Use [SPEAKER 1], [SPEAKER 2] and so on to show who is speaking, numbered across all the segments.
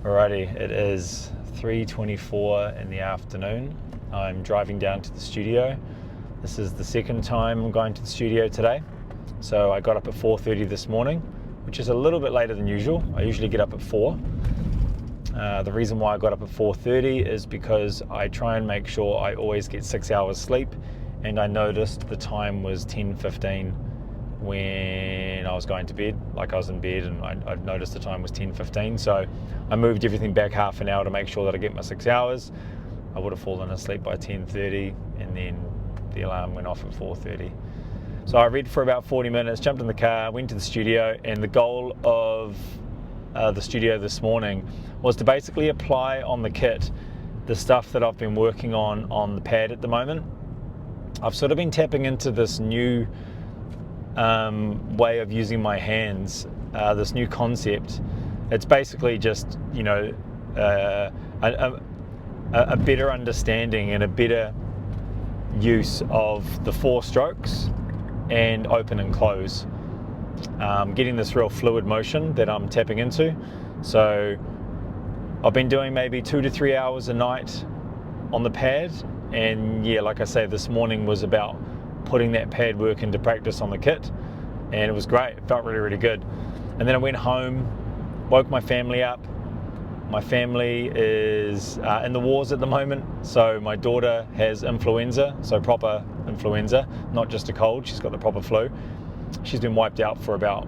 [SPEAKER 1] Alrighty, it is 3:24 in the afternoon. I'm driving down to the studio. This is the second time I'm going to the studio today. So I got up at 4:30 this morning, which is a little bit later than usual. I usually get up at 4. The reason why I got up at 4:30 is because I try and make sure I always get 6 hours sleep, and I noticed the time was 10:15 when I was going to bed. Like, I was in bed and I noticed the time was 10:15, so I moved everything back half an hour to make sure that I get my 6 hours. I would have fallen asleep by 10:30, and then the alarm went off at 4:30. So I read for about 40 minutes, jumped in the car, went to the studio, and the goal of the studio this morning was to basically apply on the kit the stuff that I've been working on the pad at the moment. I've sort of been tapping into this new way of using my hands, this new concept. It's basically just, a better understanding and a better use of the 4 strokes and open and close. Getting this real fluid motion that I'm tapping into. So I've been doing maybe 2 to 3 hours a night on the pad, and yeah, like I say, this morning was about putting that pad work into practice on the kit, and it was great. It felt really, really good. And then I went home, woke my family up. My family is in the wars at the moment, so my daughter has influenza, so proper influenza, not just a cold. She's got the proper flu. She's been wiped out for about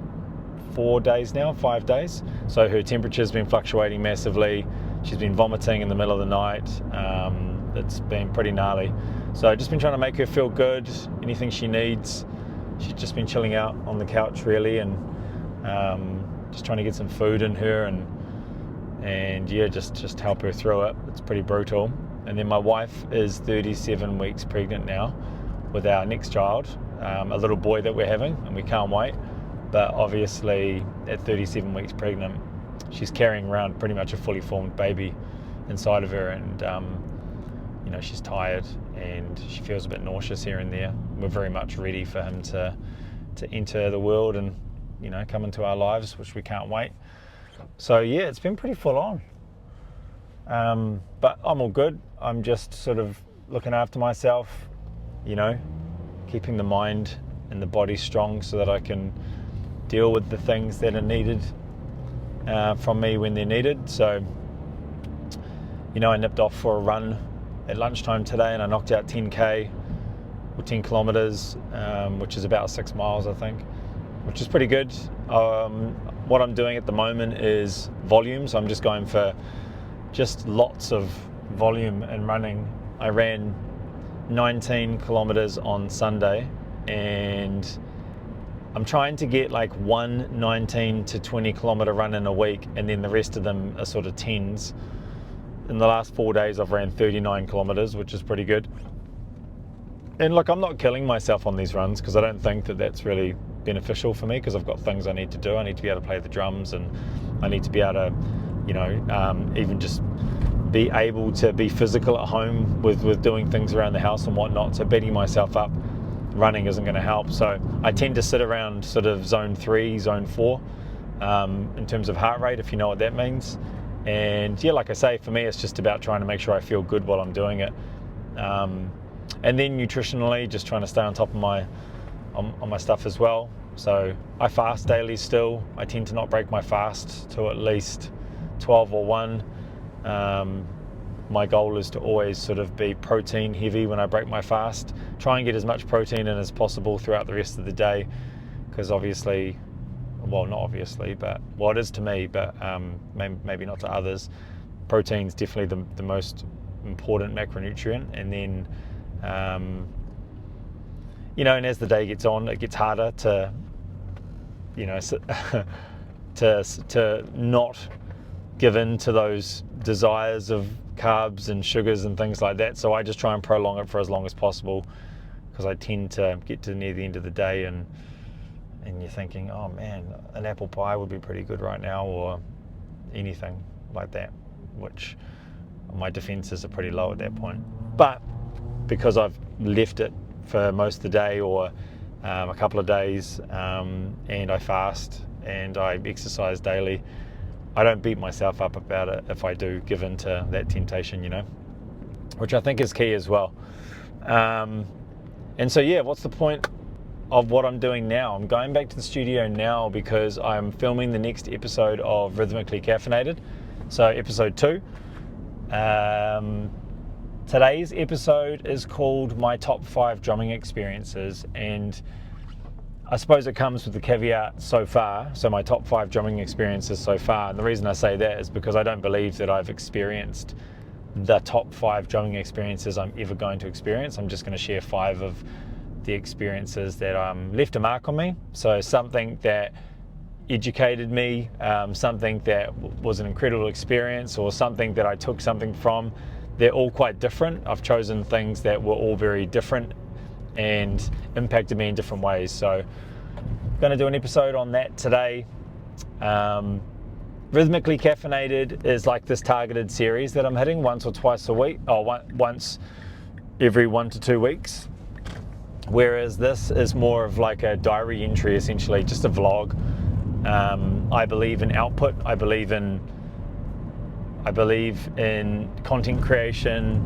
[SPEAKER 1] 4 days now, 5 days. So her temperature's been fluctuating massively. She's been vomiting in the middle of the night. It's been pretty gnarly. So I've just been trying to make her feel good, anything she needs. She's just been chilling out on the couch really, and just trying to get some food in her and yeah, just help her through it. It's pretty brutal. And then my wife is 37 weeks pregnant now with our next child, a little boy that we're having, and we can't wait. But obviously at 37 weeks pregnant, she's carrying around pretty much a fully formed baby inside of her, and she's tired and she feels a bit nauseous here and there. We're very much ready for him to enter the world and come into our lives, which we can't wait. So yeah, it's been pretty full on, but I'm all good. I'm just sort of looking after myself, keeping the mind and the body strong so that I can deal with the things that are needed from me when they're needed. So I nipped off for a run at lunchtime today, and I knocked out 10k or 10 kilometers, which is about 6 miles, I think, which is pretty good. What I'm doing at the moment is volume, so I'm just going for just lots of volume and running. I ran 19 kilometers on Sunday, and I'm trying to get like one 19 to 20 kilometer run in a week, and then the rest of them are sort of 10s. In the last 4 days I've ran 39 kilometers, which is pretty good. And look, I'm not killing myself on these runs because I don't think that that's really beneficial for me, because I've got things I need to do. I need to be able to play the drums, and I need to be able to, even just be able to be physical at home with doing things around the house and whatnot. So beating myself up running isn't going to help. So I tend to sit around sort of zone 3, zone 4 in terms of heart rate, if you know what that means. And yeah, like I say, for me it's just about trying to make sure I feel good while I'm doing it. And then nutritionally, just trying to stay on top of on my stuff as well. So I fast daily still. I tend to not break my fast to at least 12 or 1. My goal is to always sort of be protein heavy when I break my fast. Try and get as much protein in as possible throughout the rest of the day, because obviously, well, not obviously, but well, it is to me, but maybe not to others. Protein's definitely the most important macronutrient. And then and as the day gets on, it gets harder to to not give in to those desires of carbs and sugars and things like that. So I just try and prolong it for as long as possible, because I tend to get to near the end of the day and you're thinking, oh man, an apple pie would be pretty good right now, or anything like that, which my defenses are pretty low at that point. But because I've left it for most of the day, or a couple of days, and I fast and I exercise daily, I don't beat myself up about it if I do give in to that temptation, you know, which I think is key as well. And so, yeah, what's the point of what I'm doing now? I'm going back to the studio now because I'm filming the next episode of Rhythmically Caffeinated, so episode 2. Today's episode is called My Top 5 Drumming Experiences, and I suppose it comes with the caveat so far, so my top 5 drumming experiences so far. And the reason I say that is because I don't believe that I've experienced the top 5 drumming experiences I'm ever going to experience. I'm just going to share 5 of the experiences that left a mark on me. So something that educated me, something that was an incredible experience, or something that I took something from. They're all quite different. I've chosen things that were all very different and impacted me in different ways. So I'm going to do an episode on that today. Rhythmically Caffeinated is like this targeted series that I'm hitting once or twice a week, or once every 1 to 2 weeks. Whereas this is more of like a diary entry, essentially, just a vlog. I believe in output. I believe in content creation,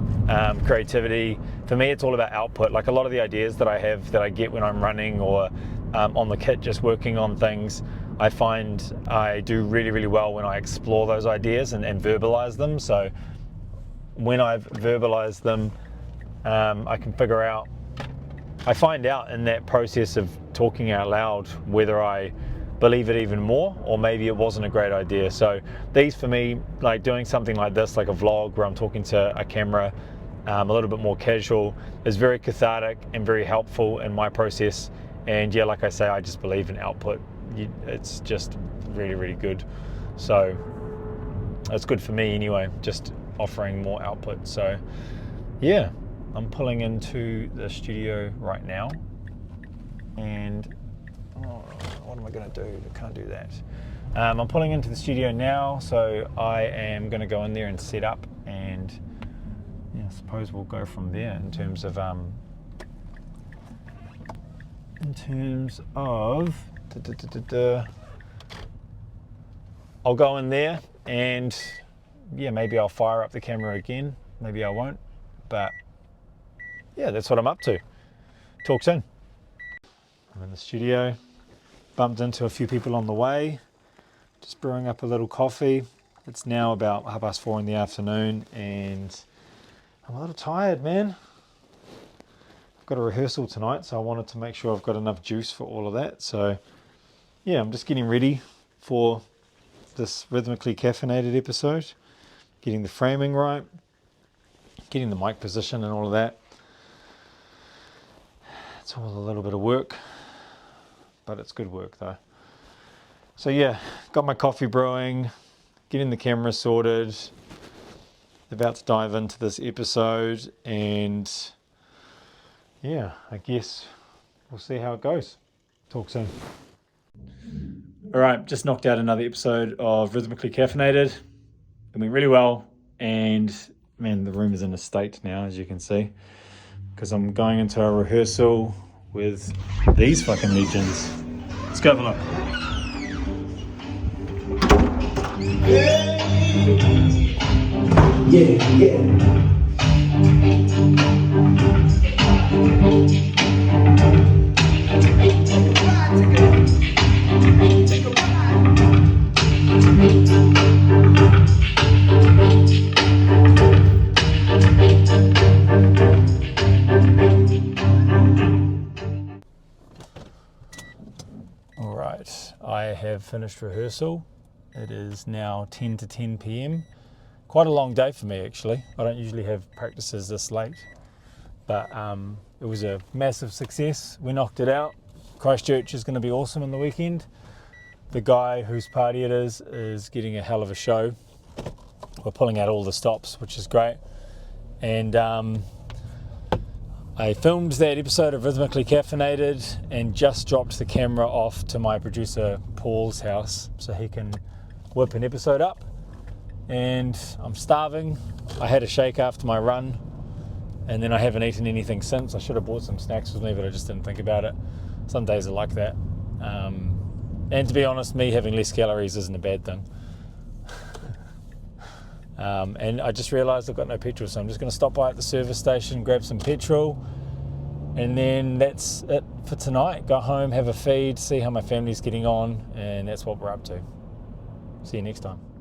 [SPEAKER 1] creativity. For me, it's all about output. Like a lot of the ideas that I have, that I get when I'm running or on the kit, just working on things, I find I do really, really well when I explore those ideas and verbalize them. So when I've verbalized them, I find out in that process of talking out loud whether I believe it even more, or maybe it wasn't a great idea. So these, for me, like doing something like this, like a vlog where I'm talking to a camera, a little bit more casual, is very cathartic and very helpful in my process. And yeah, like I say, I just believe in output. It's just really, really good. So it's good for me anyway, just offering more output. So yeah, I'm pulling into the studio right now, and what am I going to do? I can't do that. I'm pulling into the studio now, so I am going to go in there and set up, and yeah, I suppose we'll go from there in terms of I'll go in there and yeah, maybe I'll fire up the camera again, maybe I won't, but yeah, that's what I'm up to. Talk soon. I'm in the studio, bumped into a few people on the way, just brewing up a little coffee. It's now about 4:30 in the afternoon, and I'm a little tired, man. I've got a rehearsal tonight, so I wanted to make sure I've got enough juice for all of that. So yeah, I'm just getting ready for this Rhythmically Caffeinated episode, getting the framing right, getting the mic position and all of that. It's all a little bit of work, but it's good work though. So yeah, got my coffee brewing, getting the camera sorted, about to dive into this episode, and yeah, I guess we'll see how it goes. Talk soon. All right, just knocked out another episode of Rhythmically Caffeinated. It went really well, and man, the room is in a state now, as you can see, because I'm going into a rehearsal with these fucking legends. Let's go have a look. All right, I have finished rehearsal. It is now 10 to 10 p.m. Quite a long day for me, actually. I don't usually have practices this late, but it was a massive success. We knocked it out. Christchurch is going to be awesome on the weekend. The guy whose party it is getting a hell of a show. We're pulling out all the stops, which is great. And I filmed that episode of Rhythmically Caffeinated and just dropped the camera off to my producer Paul's house so he can whip an episode up. And I'm starving. I had a shake after my run, and then I haven't eaten anything since. I should have bought some snacks with me, but I just didn't think about it. Some days are like that. And to be honest, me having less calories isn't a bad thing. And I just realised I've got no petrol, so I'm just going to stop by at the service station, grab some petrol, and then that's it for tonight. Go home, have a feed, see how my family's getting on, and that's what we're up to. See you next time.